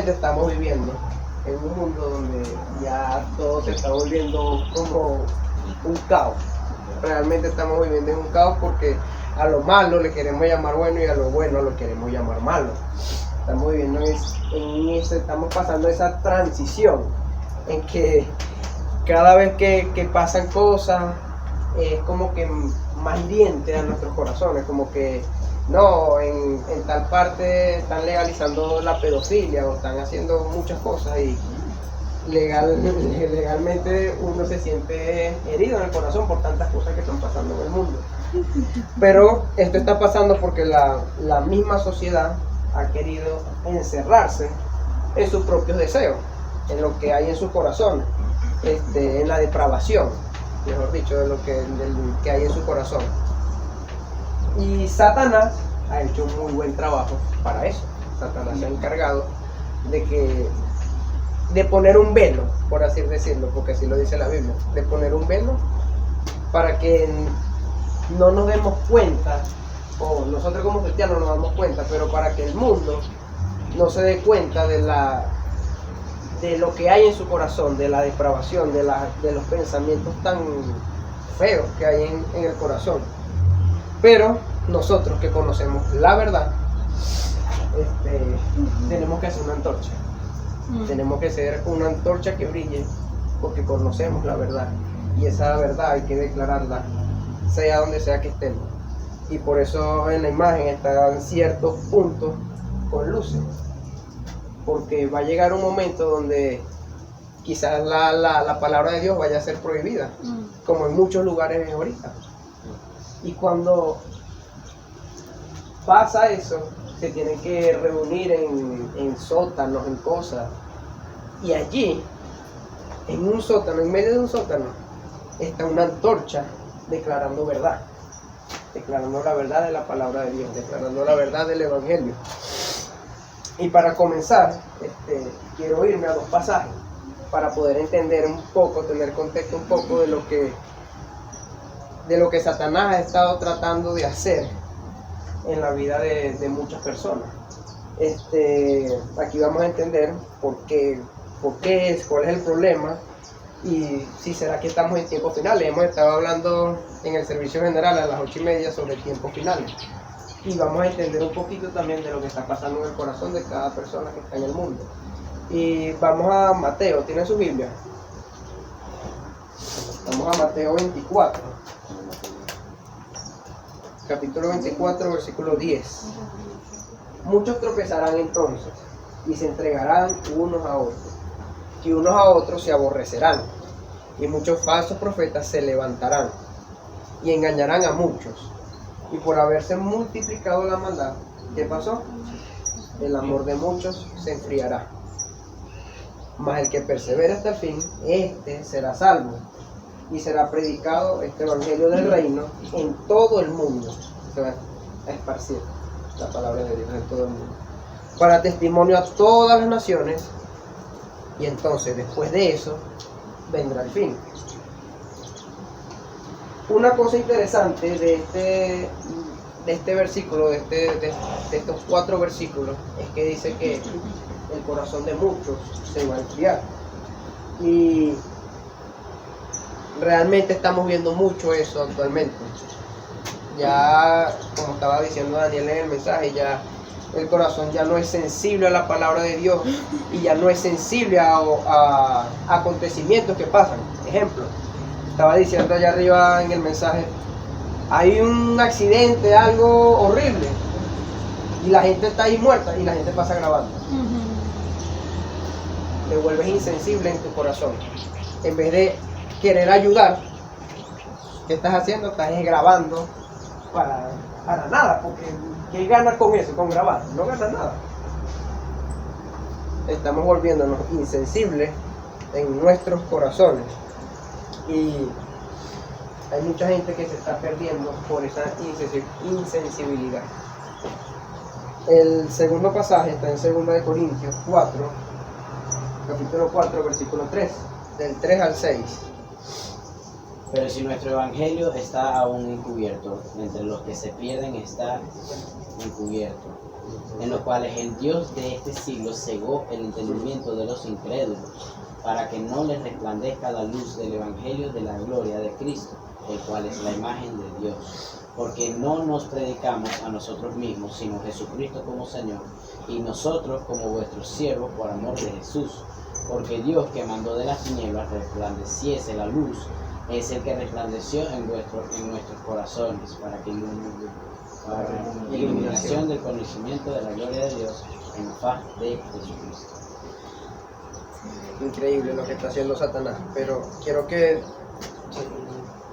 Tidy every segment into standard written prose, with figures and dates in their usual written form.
Realmente estamos viviendo en un mundo donde ya todo se está volviendo como un caos. Realmente estamos viviendo en un caos porque a lo malo le queremos llamar bueno y a lo bueno lo queremos llamar malo. Estamos viviendo estamos pasando esa transición en que cada vez que pasan cosas es como que más hiriente a nuestros corazones, como que no, en tal parte están legalizando la pedofilia o están haciendo muchas cosas y legalmente uno se siente herido en el corazón por tantas cosas que están pasando en el mundo. Pero esto está pasando porque la misma sociedad ha querido encerrarse en sus propios deseos, en lo que hay en sus corazones, en la depravación, mejor dicho, de lo que hay en su corazón. Y Satanás ha hecho un muy buen trabajo para eso. Satanás se ha encargado de poner un velo, por así decirlo, porque así lo dice la Biblia, de poner un velo para que no nos demos cuenta, o nosotros como cristianos nos damos cuenta, pero para que el mundo no se dé cuenta de lo que hay en su corazón, de la depravación, de los pensamientos tan feos que hay en el corazón. Pero nosotros que conocemos la verdad, tenemos que hacer una antorcha. Tenemos que ser una antorcha que brille porque conocemos la verdad. Y esa verdad hay que declararla, sea donde sea que estemos. Y por eso en la imagen están ciertos puntos con luces. Porque va a llegar un momento donde quizás la palabra de Dios vaya a ser prohibida, como en muchos lugares ahorita. Y cuando pasa eso, se tienen que reunir en sótanos, en cosas. Y allí, en un sótano, en medio de un sótano, está una antorcha declarando verdad. Declarando la verdad de la palabra de Dios, declarando la verdad del Evangelio. Y para comenzar, quiero irme a dos pasajes para poder entender un poco, tener contexto un poco de lo que Satanás ha estado tratando de hacer en la vida de muchas personas. Aquí vamos a entender por qué es, cuál es el problema y si será que estamos en tiempos finales. Hemos estado hablando en el servicio general a las 8:30 sobre tiempos finales. Y vamos a entender un poquito también de lo que está pasando en el corazón de cada persona que está en el mundo. Y vamos a Mateo, ¿tienen su Biblia? Vamos a Mateo 24. Capítulo 24, versículo 10. Muchos tropezarán entonces y se entregarán unos a otros, y unos a otros se aborrecerán, y muchos falsos profetas se levantarán y engañarán a muchos. Y por haberse multiplicado la maldad, ¿qué pasó? El amor de muchos se enfriará. Mas el que persevera hasta el fin, será salvo. Y será predicado este evangelio del reino en todo el mundo. Se va a esparcir la palabra de Dios en todo el mundo, para testimonio a todas las naciones. Y entonces, después de eso, vendrá el fin. Una cosa interesante de este versículo, de estos 4 versículos, es que dice que el corazón de muchos se va a enfriar. Y realmente estamos viendo mucho eso actualmente. Ya, como estaba diciendo Daniel en el mensaje, ya el corazón ya no es sensible a la palabra de Dios y ya no es sensible a acontecimientos que pasan. Ejemplo, estaba diciendo allá arriba en el mensaje, hay un accidente, algo horrible, y la gente está ahí muerta y la gente pasa grabando. Te vuelves insensible en tu corazón. En vez de querer ayudar, ¿qué estás haciendo? Estás grabando para nada, porque ¿qué ganas con eso, con grabar? No ganas nada. Estamos volviéndonos insensibles en nuestros corazones. Y hay mucha gente que se está perdiendo por esa insensibilidad. El segundo pasaje está en 2 Corintios 4, capítulo 4, versículo 3, del 3 al 6. Pero si nuestro evangelio está aún encubierto, entre los que se pierden está encubierto, en los cuales el Dios de este siglo cegó el entendimiento de los incrédulos, para que no les resplandezca la luz del evangelio de la gloria de Cristo, el cual es la imagen de Dios. Porque no nos predicamos a nosotros mismos, sino Jesucristo como Señor, y nosotros como vuestros siervos por amor de Jesús. Porque Dios, que mandó de las tinieblas resplandeciese la luz, es el que resplandeció en nuestros corazones, para iluminación del conocimiento de la gloria de Dios en la faz de Jesucristo. Increíble lo que está haciendo Satanás, pero quiero que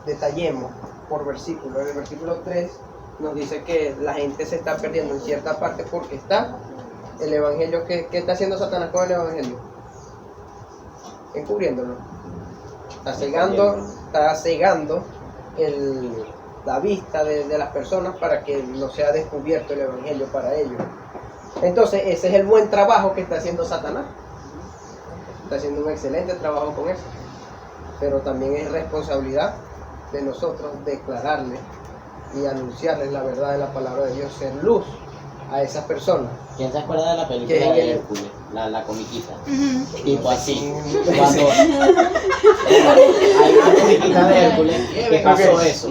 detallemos por versículo. En el versículo 3 nos dice que la gente se está perdiendo en cierta parte porque está el evangelio. ¿Qué está haciendo Satanás con el evangelio? Encubriéndolo. Está cegando la vista de las personas para que no sea descubierto el evangelio para ellos. Entonces ese es el buen trabajo que está haciendo Satanás. Está haciendo un excelente trabajo con eso, pero también es responsabilidad de nosotros declararles y anunciarles la verdad de la palabra de Dios, ser luz a esas personas. ¿Quién se acuerda de la película de Hércules? La comiquita. Tipo así. Cuando hay una comiquita de Hércules que pasó eso.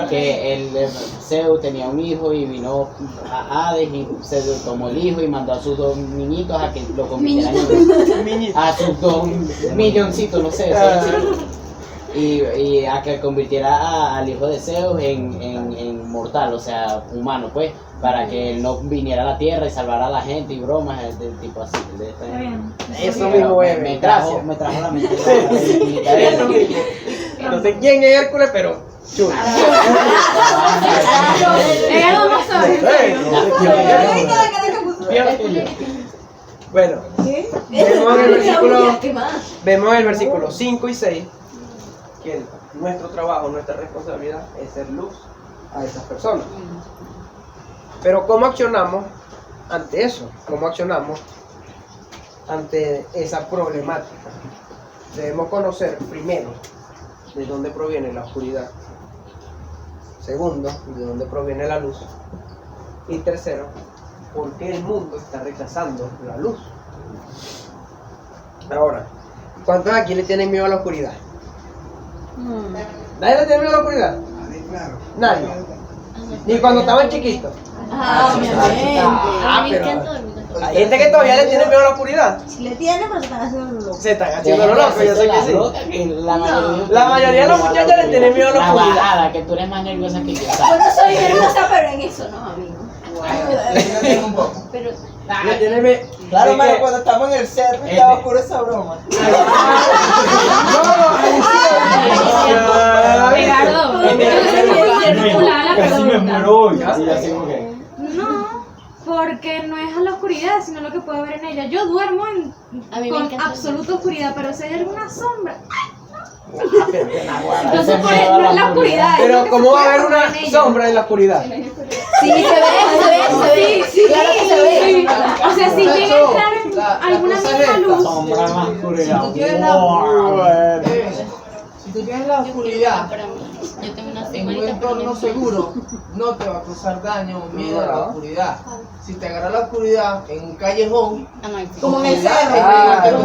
Que el Zeus tenía un hijo y vino a Hades y se tomó el hijo y mandó a sus dos niñitos a que lo convirtieran a sus dos milloncitos, no sé. Y a que convirtiera al hijo de Zeus en mortal, o sea, humano, pues, para que él no viniera a la tierra y salvara a la gente y bromas del tipo así. Eso mismo es. Me trajo la mente. No sé quién es Hércules, pero chulo. Bueno, vemos en el versículo 5 y 6 que nuestro trabajo, nuestra responsabilidad es ser luz a esas personas. Pero ¿cómo accionamos ante eso? ¿Cómo accionamos ante esa problemática? Debemos conocer primero de dónde proviene la oscuridad. Segundo, de dónde proviene la luz. Y tercero, por qué el mundo está rechazando la luz. Ahora, ¿cuántos aquí le tienen miedo a la oscuridad? ¿Nadie le tiene miedo a la oscuridad? Nadie. Ni cuando estaban chiquitos. Pero hay gente que todavía le tiene miedo a la oscuridad. Si le tiene, pero se están haciendo los locos. Se están haciendo los locos, yo sé que sí. La mayoría de los muchachos le tienen miedo a la oscuridad. Bajada, que tú eres más nerviosa que yo. Yo no soy hermosa, pero en eso no, amigo. Pero Le tiene miedo. Claro, mano, cuando estamos en el cerro estaba oscuro esa broma. Ricardo, Casi me muero hoy. no, porque no es a la oscuridad, sino lo que puedo ver en ella. Yo duermo con absoluta oscuridad, pero si hay alguna sombra, entonces no es la oscuridad. Pero ¿cómo va a haber una sombra en la oscuridad? Sí, se ve. Claro que se ve. O sea, si llega a entrar alguna misma luz, Sombra más oscuridad. Si tú tienes la oscuridad yo tengo una en un entorno seguro, no te va a causar daño o miedo a la oscuridad. Si te agarra la oscuridad en un callejón, Como en el pero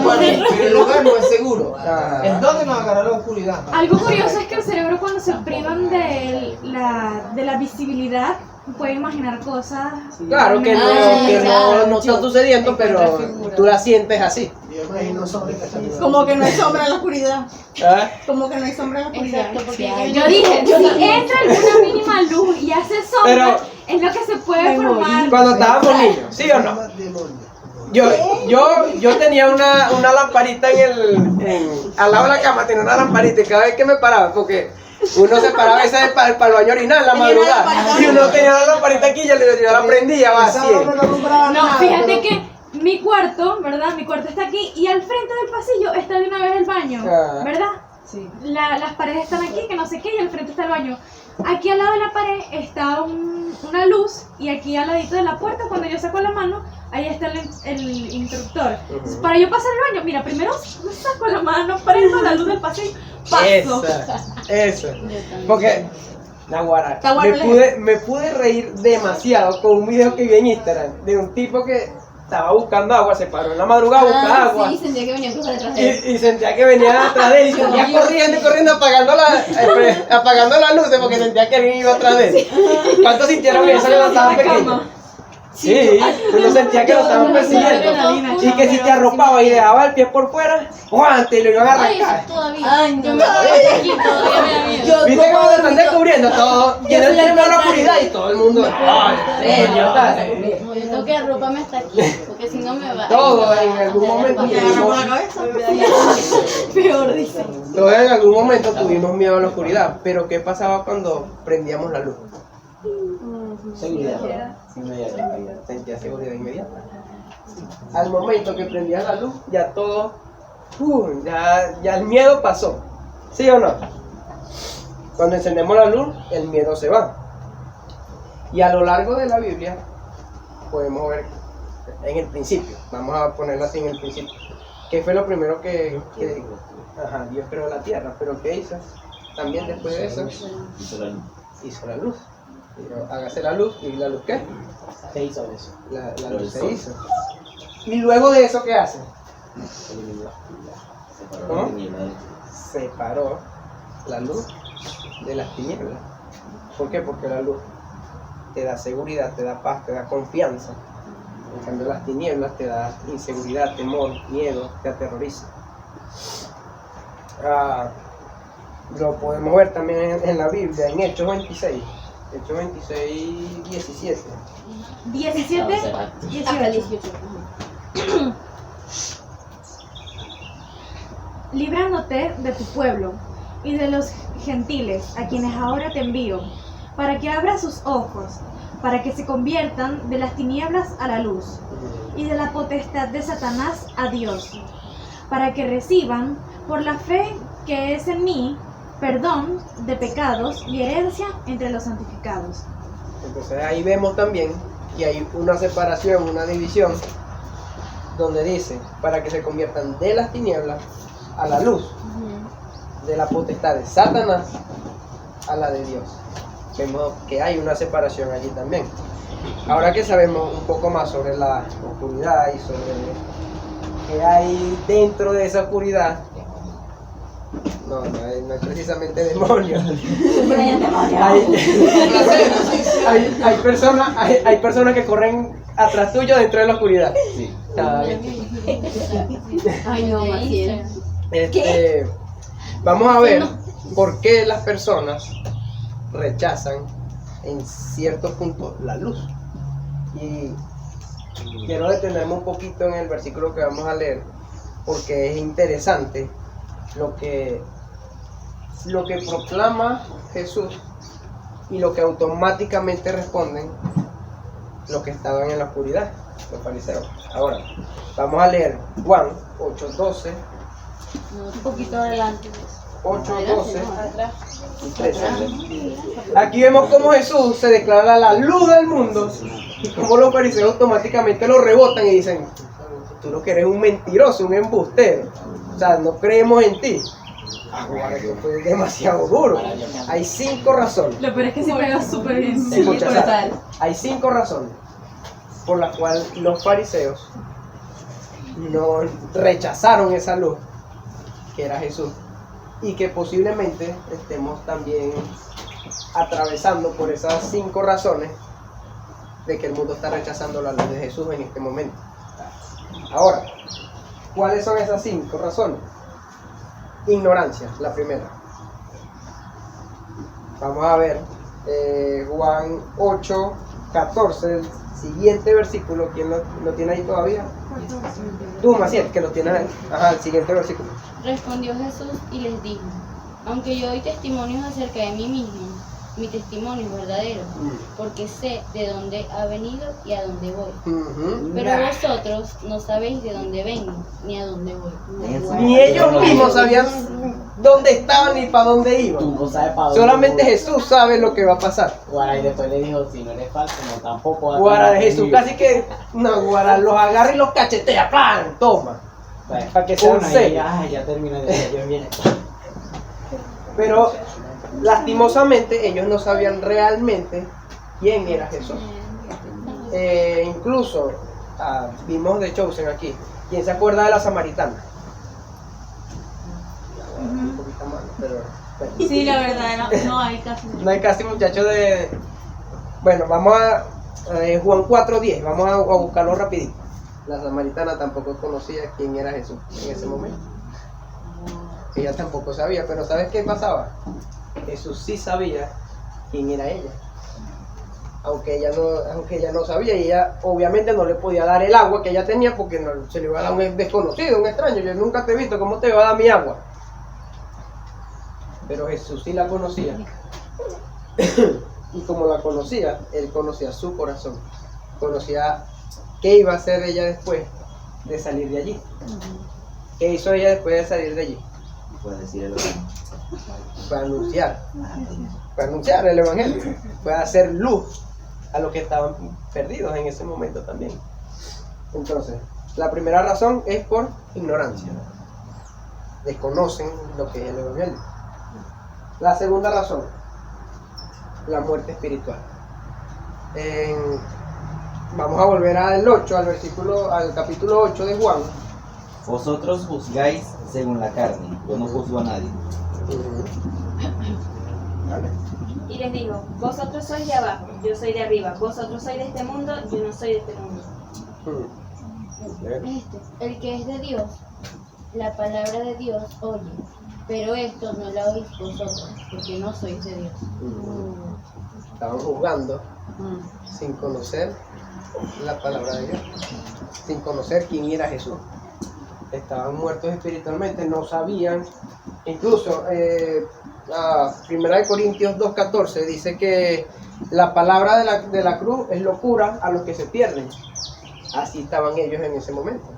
el lugar no es seguro. ¿En dónde nos agarra la oscuridad? algo curioso es que el cerebro, cuando se privan de la visibilidad, puede imaginar cosas. Claro que no está sucediendo, pero tú la sientes así. Como que no hay sombra en la oscuridad. ¿Ah? Como que no hay sombra en la oscuridad. Yo dije, si entra alguna mínima luz y hace sombra, es lo que se puede formar. Cuando estábamos niños, ¿sí o no? Yo tenía una lamparita al lado de la cama, tenía una lamparita y cada vez que me paraba, porque uno se paraba a veces para el baño orinar en la madrugada y uno tenía la lamparita aquí y yo la prendía, va así. No, fíjate que mi cuarto, ¿verdad? Mi cuarto está aquí y al frente del pasillo está de una vez el baño, ¿verdad? Sí. Las paredes están aquí, que no sé qué, y al frente está el baño. Aquí al lado de la pared está una luz y aquí al ladito de la puerta, cuando yo saco la mano, ahí está el interruptor. Entonces, para yo pasar el baño, mira, primero saco la mano, prendo la luz del pasillo, paso. Esa. Porque, naguará, Está bueno me pude reír demasiado con un video que vi en Instagram de un tipo que estaba buscando agua, se paró en la madrugada a buscar agua. Sí, sentía que venía a cruzar detrás de él. Y sentía que venía atrás de él y seguía corriendo, apagando las luces porque sentía que alguien iba atrás de él. ¿Cuántos sintieron eso cuando estaban pequeños? Sí, uno sentía que lo estaban persiguiendo. Y que si te arropaba y dejaba el pie por fuera, ¡guante! Y lo iban a Ay, arrancar. eso todavía. Ay, no. Yo me voy aquí, todavía me da miedo. ¿Viste cómo te están descubriendo todo? Tienen el miedo a la oscuridad y todo el mundo. ¡Ay, en serio! No, yo tengo que arroparme hasta aquí, porque si no me va. Todo en algún momento Peor, dice. Todos en algún momento tuvimos miedo a la oscuridad. Pero ¿qué pasaba cuando prendíamos la luz? Seguridad. Inmediata. Sentía seguridad inmediata. Al momento que prendías la luz, ya todo, ya el miedo pasó. ¿Sí o no? Cuando encendemos la luz, el miedo se va. Y a lo largo de la Biblia, podemos ver en el principio, vamos a ponerlo así en el principio, ¿qué fue lo primero que Dios creó la tierra? Pero ¿qué hizo? También después de eso, hizo la luz. Dijo, hágase la luz, ¿y la luz qué? Se hizo eso. La luz se hizo. Y luego de eso, ¿qué hace? ¿Cómo? Separó la luz de las tinieblas. ¿Por qué? Porque la luz te da seguridad, te da paz, te da confianza. En cambio las tinieblas te da inseguridad, temor, miedo, te aterroriza. Lo podemos ver también en la Biblia, en Hechos 26. Hechos 26, 17. 17, Hasta el 18. 18. Líbrándote de tu pueblo y de los gentiles a quienes ahora te envío, para que abras sus ojos, para que se conviertan de las tinieblas a la luz y de la potestad de Satanás a Dios, para que reciban por la fe que es en mí perdón de pecados y herencia entre los santificados. Entonces ahí vemos también que hay una separación, una división, donde dice, para que se conviertan de las tinieblas a la luz, de la potestad de Satanás a la de Dios. Vemos que hay una separación allí también. Ahora que sabemos un poco más sobre la oscuridad y sobre qué hay dentro de esa oscuridad, no es precisamente demonios. Hay personas que corren atrás tuyo dentro de la oscuridad. Sí. Ay, no, Maciel. Vamos a ver por qué las personas rechazan en ciertos puntos la luz. Y quiero detenerme un poquito en el versículo que vamos a leer, porque es interesante lo que proclama Jesús y lo que automáticamente responden los que estaban en la oscuridad, los fariseos. Ahora, vamos a leer Juan 8:12, Un poquito adelante. 8:12 y 13. Aquí vemos cómo Jesús se declara la luz del mundo y cómo los fariseos automáticamente lo rebotan y dicen, tú lo que eres un mentiroso, un embustero, o sea, no creemos en ti. Guarda, que fue demasiado duro. Hay 5 razones. Lo peor es que se pega súper bien. Escucha, o sea, hay 5 razones por las cuales los fariseos no rechazaron esa luz que era Jesús, y que posiblemente estemos también atravesando por esas 5 razones de que el mundo está rechazando la luz de Jesús en este momento. Ahora, ¿cuáles son esas 5 razones? Ignorancia, la primera. Vamos a ver Juan 8:14, el siguiente versículo. ¿Quién lo tiene ahí todavía? Tú, Maciel, que lo tienes ahí. Ajá, el siguiente versículo. Respondió Jesús y les dijo, aunque yo doy testimonios acerca de mí mismo, mi testimonio es verdadero, porque sé de dónde ha venido y a dónde voy. Pero vosotros no sabéis de dónde vengo, ni a dónde voy. Ni ellos mismos sabían dónde estaban ni para dónde iban. Tú no sabes para dónde. Solamente Jesús sabe lo que va a pasar. Guara, y después le dijo, si no eres falso, no tampoco vas a Guara de tener Jesús, conmigo. casi que no, Guara los agarra y los cachetea, ¡plan! Toma. Pues, para que sean una, y serios. ya terminé de Dios viene. Pero lastimosamente ellos no sabían realmente quién era Jesús. Incluso vimos de Chosen aquí. ¿Quién se acuerda de la samaritana? Un poquito más, pero bueno. Sí, la verdad, no hay casi. No hay casi muchachos de... Bueno, vamos a Juan 4:10, vamos a buscarlo rapidito. La samaritana tampoco conocía quién era Jesús en ese momento. Ella tampoco sabía, pero ¿sabes qué pasaba? Jesús sí sabía quién era ella. Aunque ella no sabía, y ella obviamente no le podía dar el agua que ella tenía porque no, se le iba a dar un desconocido, un extraño. Yo nunca te he visto, ¿cómo te va a dar mi agua? Pero Jesús sí la conocía. Y como la conocía, él conocía su corazón. Conocía qué iba a hacer ella después de salir de allí. ¿Qué hizo ella después de salir de allí? Puede decir el otro. Fue anunciar el evangelio, fue hacer luz a los que estaban perdidos en ese momento también. Entonces, la primera razón es por ignorancia. Desconocen lo que es el evangelio. La segunda razón, la muerte espiritual. Vamos a volver al 8, al capítulo 8 de Juan. Vosotros juzgáis según la carne, yo no juzgo a nadie. Vale. Y les digo, vosotros sois de abajo, yo soy de arriba, vosotros sois de este mundo, yo no soy de este mundo. El que es de Dios, la palabra de Dios oye, pero esto no la oís vosotros, porque no sois de Dios. Estaban juzgando sin conocer la palabra de Dios, sin conocer quién era Jesús. Estaban muertos espiritualmente, no sabían. Incluso 1 Corintios 2:14 dice que la palabra de la cruz es locura a los que se pierden. Así estaban ellos en ese momento.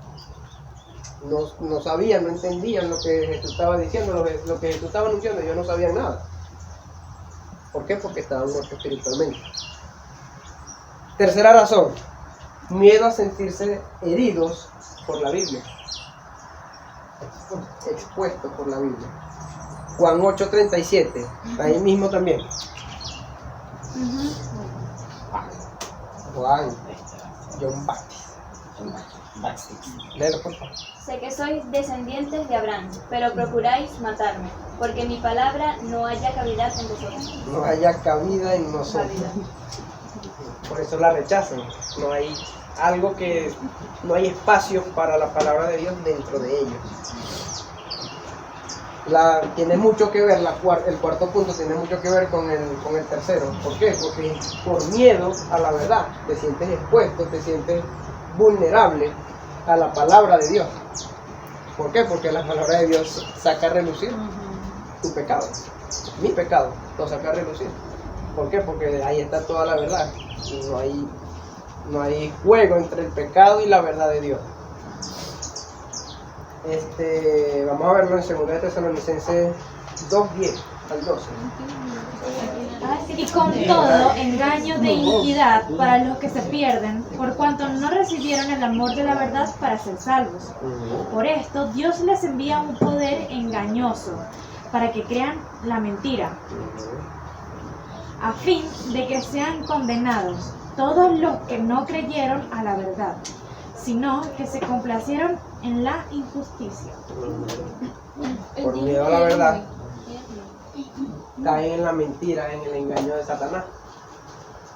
No sabían, no entendían lo que Jesús estaba diciendo, lo que Jesús estaba anunciando. Ellos no sabían nada. ¿Por qué? Porque estaban muertos espiritualmente. Tercera razón, miedo a sentirse heridos por la Biblia. Expuestos por la Biblia. Juan 8:37, ahí mismo también. Juan, John Baptist. Léelo, por favor. Sé que sois descendientes de Abraham, pero procuráis matarme, porque mi palabra no haya cavidad en vosotros. No haya cabida en nosotros. Por eso la rechazan. No hay espacio para la palabra de Dios dentro de ellos. Tiene mucho que ver, el cuarto punto tiene mucho que ver con el tercero. ¿Por qué? Porque por miedo a la verdad te sientes expuesto, te sientes vulnerable a la palabra de Dios. ¿Por qué? Porque la palabra de Dios saca a relucir tu pecado, mi pecado, lo saca a relucir. ¿Por qué? Porque ahí está toda la verdad. No hay juego entre el pecado y la verdad de Dios. Vamos a verlo en 2 Tesalonicenses 2:10 al 12. Y con todo engaño de iniquidad para los que se pierden, por cuanto no recibieron el amor de la verdad para ser salvos. Por esto Dios les envía un poder engañoso para que crean la mentira, a fin de que sean condenados todos los que no creyeron a la verdad, sino que se complacieron en la injusticia. Por miedo a la verdad, caen en la mentira, en el engaño de Satanás,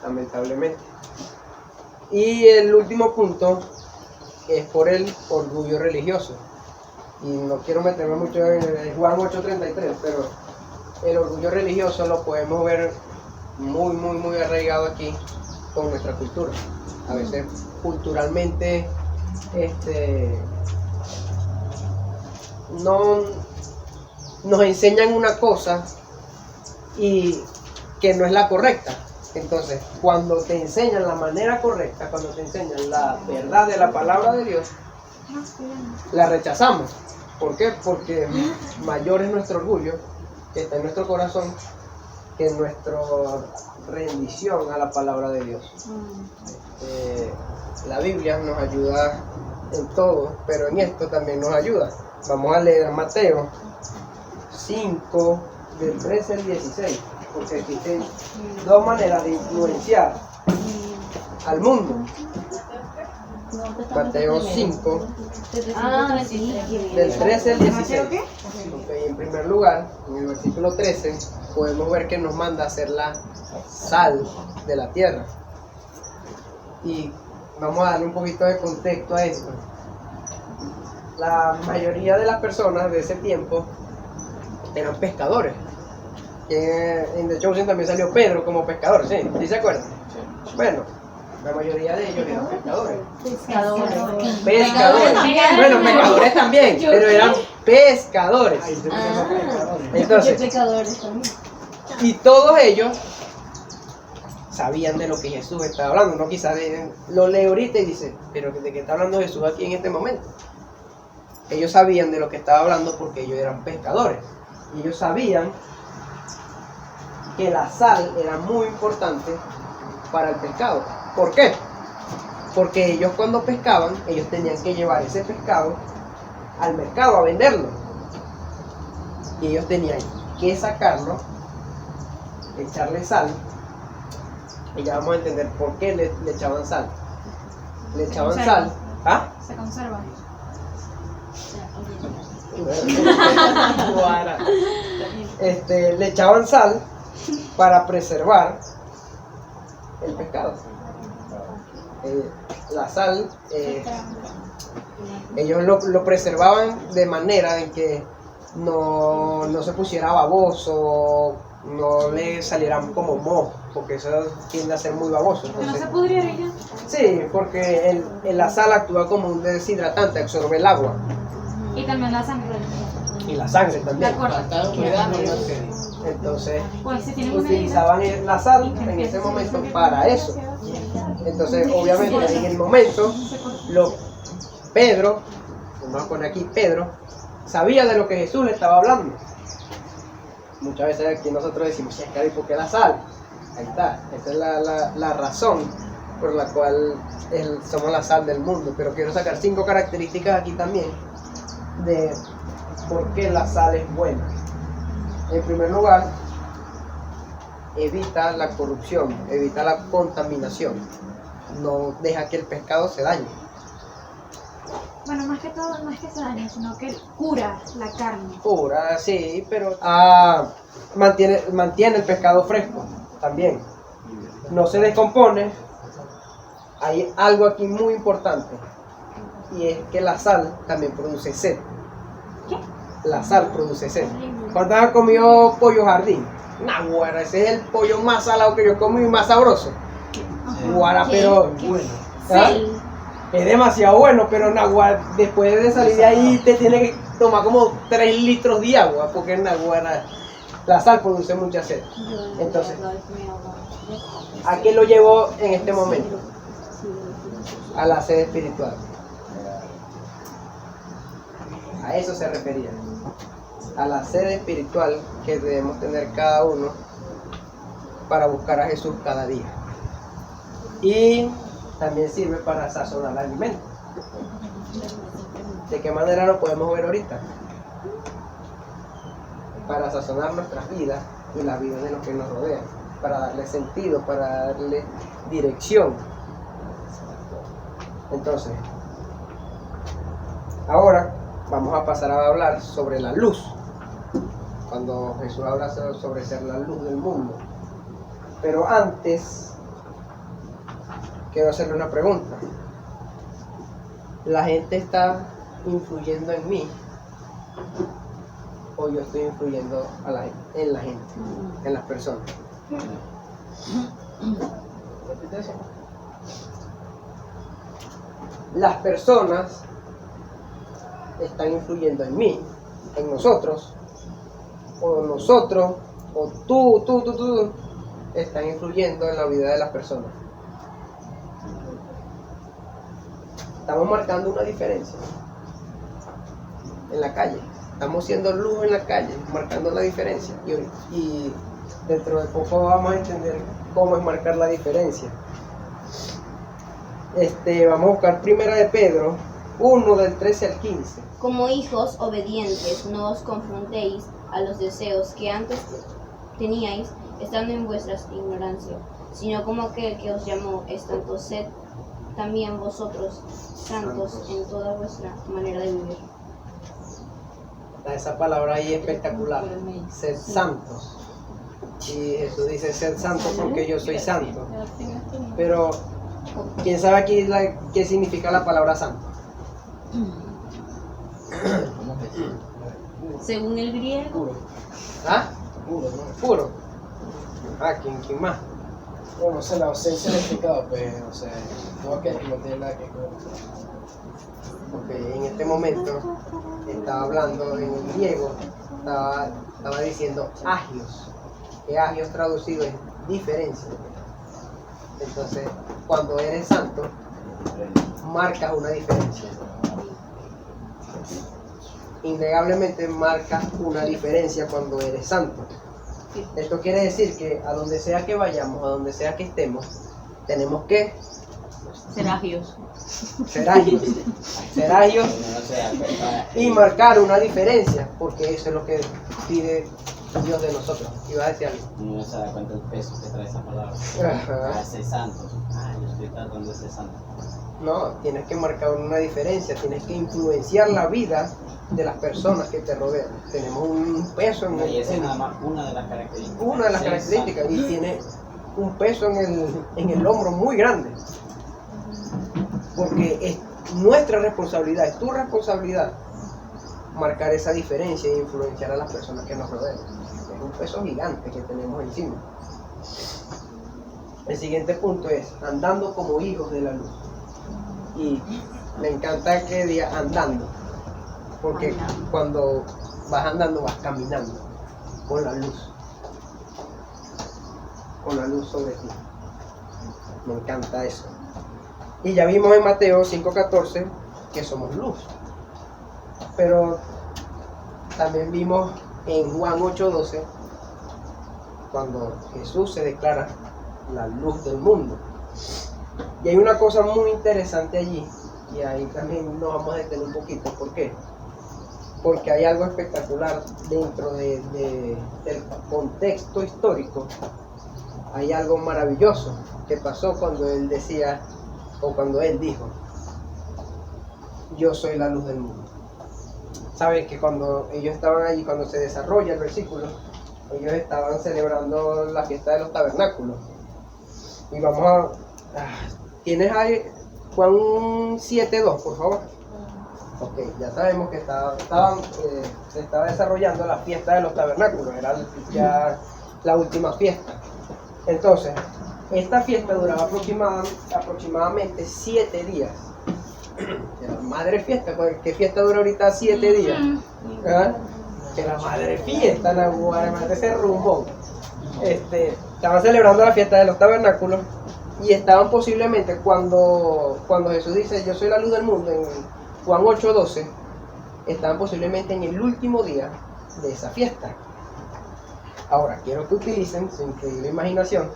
lamentablemente. Y el último punto es por el orgullo religioso. Y no quiero meterme mucho en Juan 8:33, pero el orgullo religioso lo podemos ver muy arraigado aquí con nuestra cultura. A veces culturalmente nos enseñan una cosa y que no es la correcta. Entonces, cuando te enseñan la manera correcta, cuando te enseñan la verdad de la palabra de Dios, la rechazamos. ¿Por qué? Porque mayor es nuestro orgullo que está en nuestro corazón que nuestra rendición a la palabra de Dios. La Biblia nos ayuda en todo, pero en esto también nos ayuda. Vamos a leer Mateo 5, del 13 al 16, porque existen dos maneras de influenciar al mundo. Mateo 5, del 13 al 16. Ok, en primer lugar, en el versículo 13, podemos ver que nos manda a ser la sal de la tierra. Y vamos a darle un poquito de contexto a esto. La mayoría de las personas de ese tiempo eran pescadores. En The Chosen también salió Pedro como pescador, ¿sí? ¿Sí se acuerdan? Bueno, la mayoría de ellos eran pescadores. Pescadores. Bueno, pescadores también, pero eran pescadores. Entonces, y todos ellos sabían de lo que Jesús estaba hablando. No quizás lo lee ahorita y dice, pero ¿de qué está hablando Jesús aquí en este momento? Ellos sabían de lo que estaba hablando porque ellos eran pescadores. Y ellos sabían que la sal era muy importante para el pescado. ¿Por qué? Porque ellos cuando pescaban, ellos tenían que llevar ese pescado al mercado a venderlo. Y ellos tenían que sacarlo, echarle sal. Y ya vamos a entender por qué le echaban sal. Le echaban sal. ¿Ah? Se conserva. Le echaban sal para preservar el pescado. La sal, ellos lo preservaban de manera en que no se pusiera baboso, no le salieran como moho, porque eso tiende a ser muy baboso. ¿Que no se pudriera ya? Sí, porque la sal actúa como un deshidratante, absorbe el agua. Y también la sangre. Y la sangre también. De acuerdo. Entonces, Pues si tienen una utilizaban la sal en ese momento para eso. Entonces, obviamente, en el momento, Pedro, vamos a poner aquí, Pedro, sabía de lo que Jesús le estaba hablando. Muchas veces aquí nosotros decimos, ¿y por qué la sal? Ahí está, esa es la razón por la cual somos la sal del mundo. Pero quiero sacar 5 características aquí también de por qué la sal es buena. En primer lugar, evita la corrupción, evita la contaminación, no deja que el pescado se dañe. Bueno, más que todo, no es que se dañe, sino que cura la carne. Cura, sí, pero mantiene el pescado fresco también. No se descompone. Hay algo aquí muy importante, y es que la sal también produce sed. ¿Qué? La sal produce sed. ¿Cuántos han comido pollo jardín? Nah, guara, ese es el pollo más salado que yo como y más sabroso. Guara, pero bueno. ¿Ah? Es demasiado bueno, pero Naguará, después de salir de ahí te tiene que tomar como 3 litros de agua, porque Naguará, la sal produce mucha sed. Entonces, ¿a qué lo llevo en este momento? A la sed espiritual. A eso se refería. A la sed espiritual que debemos tener cada uno para buscar a Jesús cada día. Y también sirve para sazonar el alimento. ¿De qué manera lo podemos ver ahorita? Para sazonar nuestras vidas y la vida de los que nos rodean, para darle sentido, para darle dirección. Entonces, ahora vamos a pasar a hablar sobre la luz. Cuando Jesús habla sobre ser la luz del mundo. Pero antes, quiero hacerle una pregunta. ¿La gente está influyendo en mí o yo estoy influyendo en la gente, en las personas? Las personas están influyendo en mí, en nosotros, o nosotros, o tú, están influyendo en la vida de las personas. Estamos marcando una diferencia en la calle. Estamos siendo luz en la calle, marcando la diferencia. Y dentro de poco vamos a entender cómo es marcar la diferencia. Vamos a buscar Primera de Pedro, 1 del 13 al 15. Como hijos obedientes, no os confrontéis a los deseos que antes teníais, estando en vuestra ignorancia, sino como aquel que os llamó es tanto, sed también vosotros santos en toda vuestra manera de vivir. Esa palabra ahí es espectacular, sed santos. Y Jesús dice, sed santos porque yo soy santo. Pero, ¿quién sabe aquí qué significa la palabra santo? Según el griego, ¿Ah? Puro. Ah, ¿quién más? Bueno, no sé, la ausencia del pecado, pues, o sea, no tiene nada que ver. Porque en este momento estaba hablando en el griego, estaba diciendo agios, que agios traducido es diferencia. Entonces, cuando eres santo, marcas una diferencia. Innegablemente marcas una diferencia cuando eres santo. Esto quiere decir que a donde sea que vayamos, a donde sea que estemos, tenemos que ser agios. ser agios y marcar una diferencia, porque eso es lo que pide Dios de nosotros. Iba a decir algo. No se da cuenta el peso que trae esa palabra. Ajá. Ser santo. Yo estoy tratando de ser santo. No, tienes que marcar una diferencia, tienes que influenciar la vida de las personas que te rodean. Tenemos un peso en Y esa es nada más una de las características. una de las características, y tiene un peso en el hombro muy grande. Porque es nuestra responsabilidad, es tu responsabilidad marcar esa diferencia e influenciar a las personas que nos rodean. Es un peso gigante que tenemos encima. El siguiente punto es andando como hijos de la luz. Y me encanta que diga andando, porque cuando vas andando vas caminando con la luz sobre ti. Me encanta eso. Y ya vimos en Mateo 5:14 que somos luz, pero también vimos en Juan 8:12 cuando Jesús se declara la luz del mundo. Y hay una cosa muy interesante allí, y ahí también nos vamos a detener un poquito. ¿Por qué? Porque hay algo espectacular dentro del contexto histórico. Hay algo maravilloso que pasó cuando él decía, o cuando él dijo, yo soy la luz del mundo. Saben que cuando ellos estaban allí, cuando se desarrolla el versículo, ellos estaban celebrando la fiesta de los tabernáculos. Y vamos a... ¿Tienes ahí Juan 7:2, por favor? Ok, ya sabemos que se estaba desarrollando la fiesta de los tabernáculos, era ya la última fiesta. Entonces, esta fiesta duraba aproximadamente 7 días. Era madre fiesta, ¿qué fiesta dura ahorita 7 días? ¿Ah? Era madre fiesta, además de ese rumbón. Estaban celebrando la fiesta de los tabernáculos y estaban posiblemente cuando Jesús dice yo soy la luz del mundo en Juan 8:12, estaban posiblemente en el último día de esa fiesta. Ahora quiero que utilicen su increíble imaginación,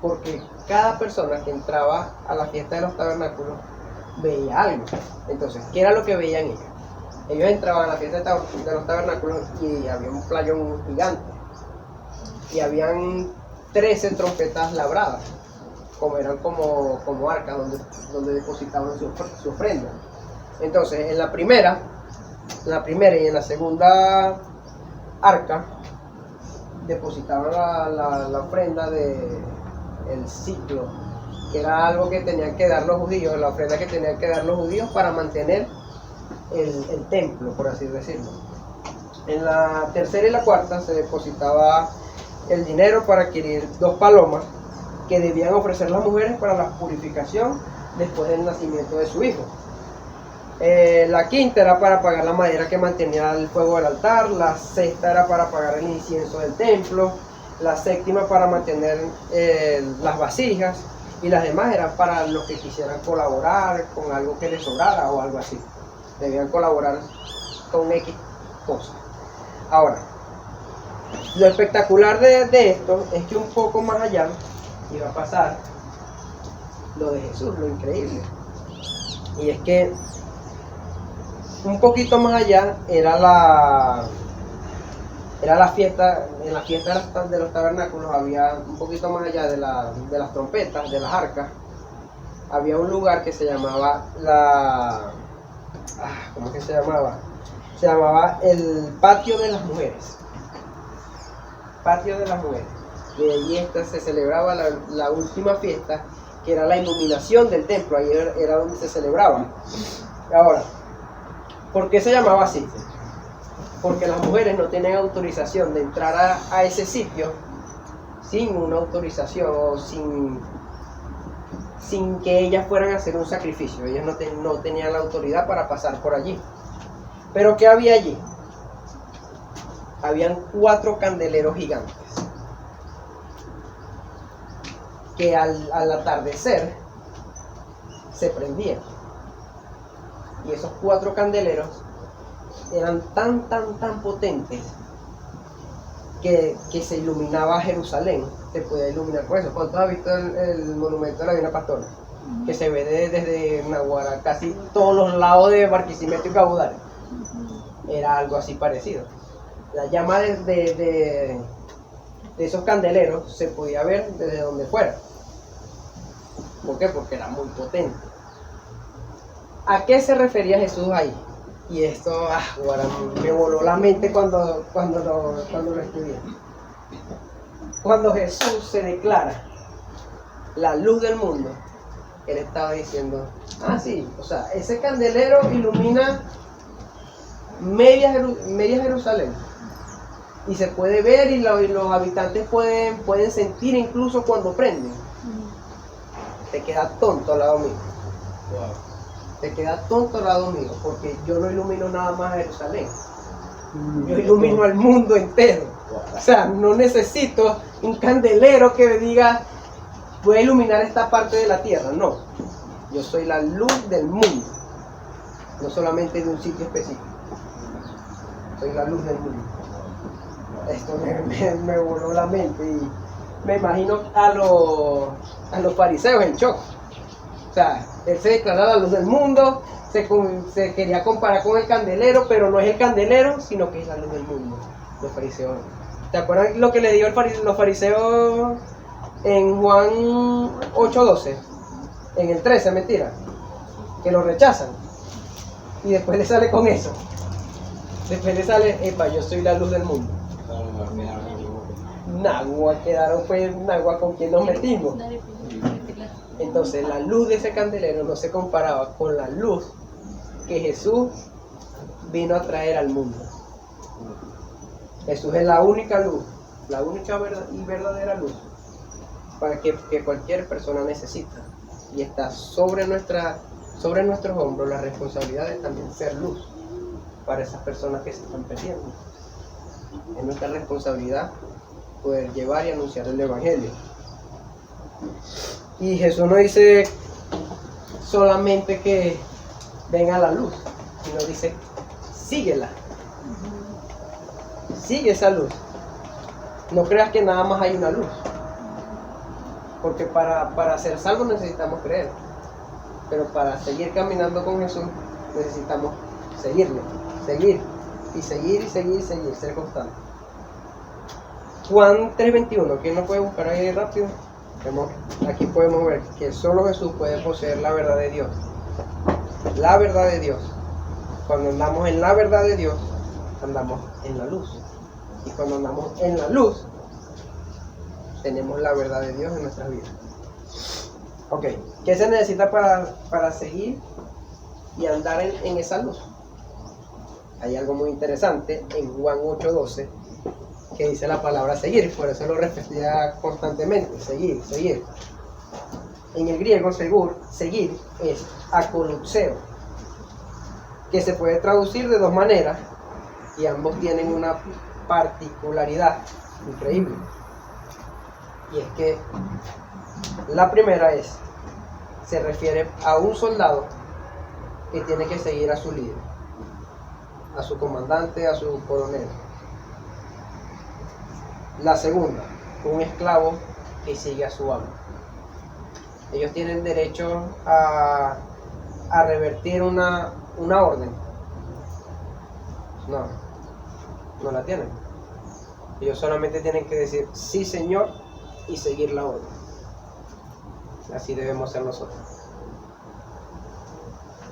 porque cada persona que entraba a la fiesta de los tabernáculos veía algo. Entonces, ¿qué era lo que veían ellos? Ellos entraban a la fiesta de los tabernáculos y había un playón gigante y habían 13 trompetas labradas, eran como arcas donde depositaban su ofrenda. Entonces, en la primera y en la segunda arca depositaban la ofrenda del ciclo, que era algo que tenían que dar los judíos, la ofrenda que tenían que dar los judíos para mantener el templo, por así decirlo. En la tercera y la cuarta se depositaba el dinero para adquirir 2 palomas que debían ofrecer las mujeres para la purificación después del nacimiento de su hijo. La quinta era para pagar la madera que mantenía el fuego del altar, la sexta era para pagar el incienso del templo, la séptima para mantener las vasijas, y las demás eran para los que quisieran colaborar con algo que les sobrara o algo así. Debían colaborar con X cosas. Ahora, lo espectacular de esto es que un poco más allá iba a pasar lo de Jesús, lo increíble. Y es que un poquito más allá era la fiesta, en la fiesta de los tabernáculos había un poquito más allá de las trompetas, de las arcas, había un lugar que se llamaba ¿cómo que se llamaba? Se llamaba el patio de las mujeres. Patio de las mujeres. Y allí se celebraba la última fiesta, que era la iluminación del templo, ahí era donde se celebraba. Ahora, ¿por qué se llamaba así? Porque las mujeres no tenían autorización de entrar a ese sitio sin una autorización o sin que ellas fueran a hacer un sacrificio. Ellas no tenían la autoridad para pasar por allí. ¿Pero qué había allí? Habían 4 candeleros gigantes que al atardecer se prendían. Y esos 4 candeleros eran tan potentes que se iluminaba Jerusalén. Se podía iluminar por eso. ¿Cuántos has visto el monumento de la Divina Pastora? Que se ve desde Naguará, casi todos los lados de Barquisimeto y Cabudare. Era algo así parecido. La llama de esos candeleros se podía ver desde donde fuera. ¿Por qué? Porque era muy potente. ¿A qué se refería Jesús ahí? Y esto me voló la mente cuando lo estudié. Cuando Jesús se declara la luz del mundo, Él estaba diciendo, sí, o sea, ese candelero ilumina media Jerusalén. Y se puede ver y los habitantes pueden sentir incluso cuando prenden. Te queda tonto al lado mío. Te queda tonto al lado mío, porque yo no ilumino nada más a Jerusalén. Yo ilumino al mundo entero. O sea, no necesito un candelero que me diga, voy a iluminar esta parte de la tierra. No, yo soy la luz del mundo, no solamente de un sitio específico. Soy la luz del mundo. Esto me voló la mente y me imagino a los fariseos en shock. O sea, Él se declara la luz del mundo, se quería comparar con el candelero, pero no es el candelero, sino que es la luz del mundo. Los fariseos. ¿Te acuerdas lo que le dio los fariseos en Juan 8:12? En el 13, mentira. Que lo rechazan. Y después le sale con eso. Después le sale, yo soy la luz del mundo. Quedaron con quien nos metimos. Entonces la luz de ese candelero no se comparaba con la luz que Jesús vino a traer al mundo. Jesús es la única luz, la única y verdadera luz para que cualquier persona necesita. Y está sobre nuestros hombros la responsabilidad de también ser luz para esas personas que se están perdiendo. Es nuestra responsabilidad poder llevar y anunciar el Evangelio. Y Jesús no dice solamente que venga la luz, sino dice, síguela. Sigue esa luz. No creas que nada más hay una luz. Porque para ser salvos necesitamos creer. Pero para seguir caminando con Jesús necesitamos seguirlo. Seguir, ser constante. Juan 3:21, ¿quién nos puede buscar ahí rápido? Aquí podemos ver que solo Jesús puede poseer la verdad de Dios. La verdad de Dios. Cuando andamos en la verdad de Dios, andamos en la luz. Y cuando andamos en la luz, tenemos la verdad de Dios en nuestras vidas. Ok, ¿qué se necesita para seguir y andar en esa luz? Hay algo muy interesante en Juan 8:12 que dice la palabra seguir, por eso lo repetía constantemente, seguir. En el griego, seguir es akolouxeo, que se puede traducir de dos maneras y ambos tienen una particularidad increíble. Y es que la primera se refiere a un soldado que tiene que seguir a su líder, a su comandante, a su coronel. La segunda, un esclavo que sigue a su amo. Ellos tienen derecho a revertir una orden No la tienen. Ellos solamente tienen que decir sí, Señor, y seguir la orden. Así debemos ser nosotros.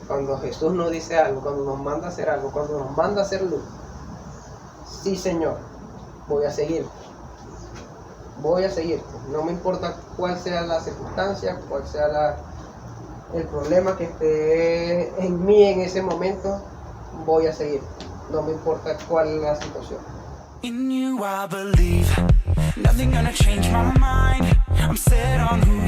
Cuando Jesús nos dice algo, cuando nos manda a hacer algo, cuando nos manda a hacer luz, sí, Señor, voy a seguirte. Voy a seguirte. No me importa cuál sea la circunstancia, cuál sea el problema que esté en mí en ese momento, voy a seguirte. No me importa cuál es la situación. In you I believe, nothing gonna change my mind. I'm set on who